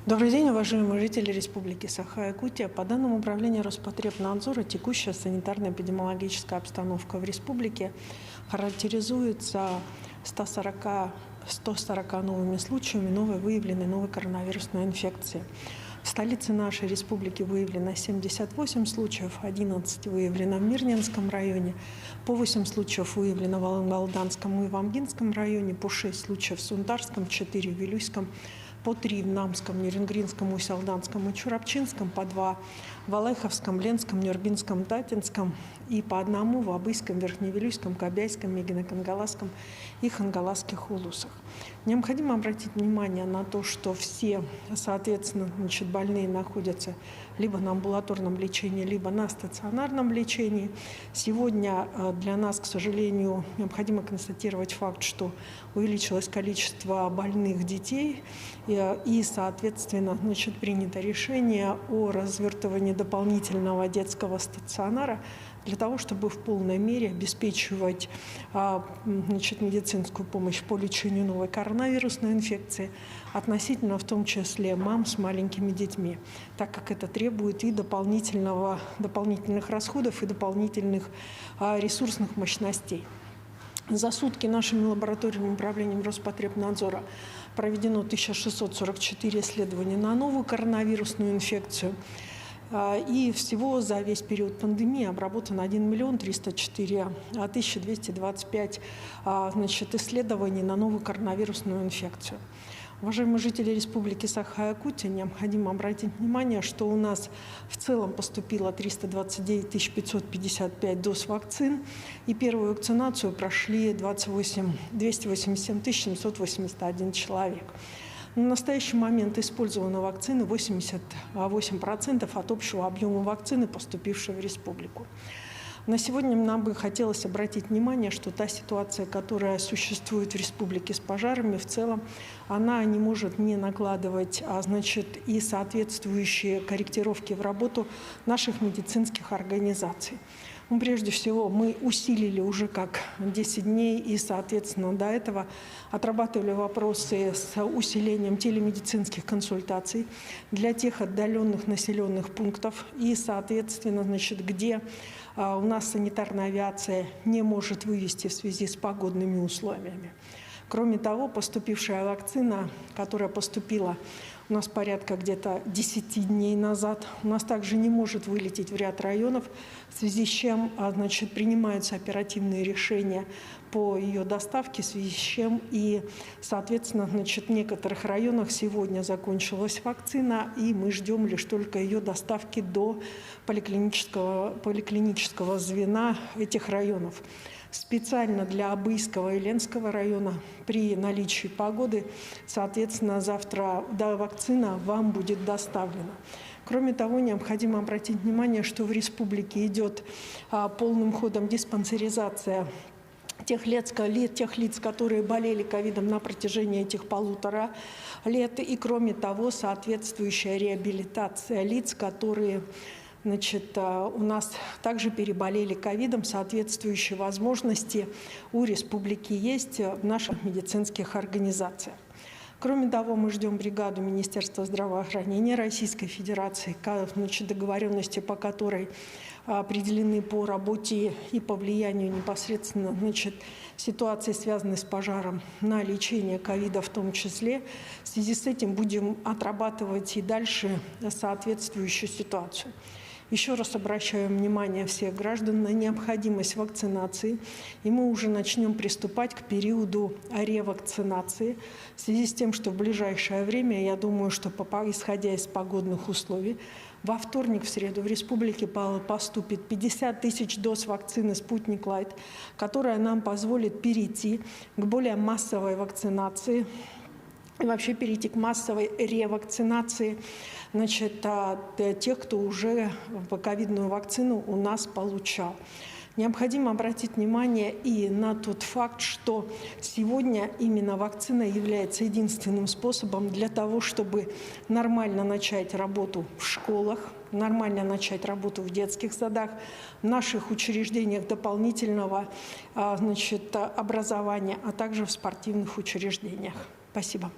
Добрый день, уважаемые жители Республики Саха-Якутия. По данным Управления Роспотребнадзора, текущая санитарно-эпидемиологическая обстановка в республике характеризуется 140 новыми случаями выявленной новой коронавирусной инфекции. В столице нашей республики выявлено 78 случаев, 11 выявлено в Мирнинском районе, по 8 случаев выявлено в Алданском и Вамгинском районе, по 6 случаев в Сунтарском, 4 в Вилюйском, по 3 в Намском, Нерюнгринском, Усть-Алданском и Чурапчинском, по 2 в Алайховском, Ленском, Нюрбинском, Татинском и по 1 в Абыйском, Верхневилюйском, Кобяйском, Мегино-Кангаласском и Хангаласских улусах. Необходимо обратить внимание на то, что все, соответственно, больные находятся либо на амбулаторном лечении, либо на стационарном лечении. Сегодня для нас, к сожалению, необходимо констатировать факт, что увеличилось количество больных детей, и соответственно, принято решение о развертывании дополнительного детского стационара для того, чтобы в полной мере обеспечивать медицинскую помощь по лечению новой коронавирусной инфекции, относительно в том числе мам с маленькими детьми, так как это требует и дополнительных расходов, и дополнительных ресурсных мощностей. За сутки нашим лабораторным управлением Роспотребнадзора проведено 1644 исследования на новую коронавирусную инфекцию. И всего за весь период пандемии обработано 1 304 225 исследований на новую коронавирусную инфекцию. Уважаемые жители Республики Саха-Якутия, необходимо обратить внимание, что у нас в целом поступило 329 555 доз вакцин, и первую вакцинацию прошли 287 781 человек. На настоящий момент использованы вакцины 88% от общего объема вакцины, поступившей в республику. На сегодня нам бы хотелось обратить внимание, что та ситуация, которая существует в республике с пожарами, в целом, она не может не накладывать, и соответствующие корректировки в работу наших медицинских организаций. Прежде всего, мы усилили уже как 10 дней и, соответственно, до этого отрабатывали вопросы с усилением телемедицинских консультаций для тех отдаленных населенных пунктов и, соответственно, где у нас санитарная авиация не может вывести в связи с погодными условиями. Кроме того, поступившая вакцина, которая поступила у нас порядка где-то 10 дней назад, у нас также не может вылететь в ряд районов, в связи с чем принимаются оперативные решения по ее доставке, в связи с чем и, соответственно, в некоторых районах сегодня закончилась вакцина, и мы ждем лишь только ее доставки до поликлинического звена этих районов. Специально для Абыйского и Ленского района при наличии погоды, соответственно, завтра вакцина вам будет доставлена. Кроме того, необходимо обратить внимание, что в республике идет полным ходом диспансеризация тех лиц, которые болели ковидом на протяжении этих 1,5 лет, и, кроме того, соответствующая реабилитация лиц, которые у нас также переболели ковидом, соответствующие возможности у республики есть в наших медицинских организациях. Кроме того, мы ждем бригаду Министерства здравоохранения Российской Федерации, договоренности по которой определены по работе и по влиянию непосредственно ситуации, связанной с пожаром, на лечение ковида в том числе. В связи с этим будем отрабатывать и дальше соответствующую ситуацию. Еще раз обращаю внимание всех граждан на необходимость вакцинации, и мы уже начнем приступать к периоду ревакцинации, в связи с тем, что в ближайшее время, я думаю, что исходя из погодных условий, во вторник, в среду в республике поступит 50 000 доз вакцины «Спутник Лайт», которая нам позволит перейти к более массовой вакцинации, и вообще перейти к массовой ревакцинации тех, кто уже ковидную вакцину у нас получал. Необходимо обратить внимание и на тот факт, что сегодня именно вакцина является единственным способом для того, чтобы нормально начать работу в школах, нормально начать работу в детских садах, в наших учреждениях дополнительного образования, а также в спортивных учреждениях. Спасибо.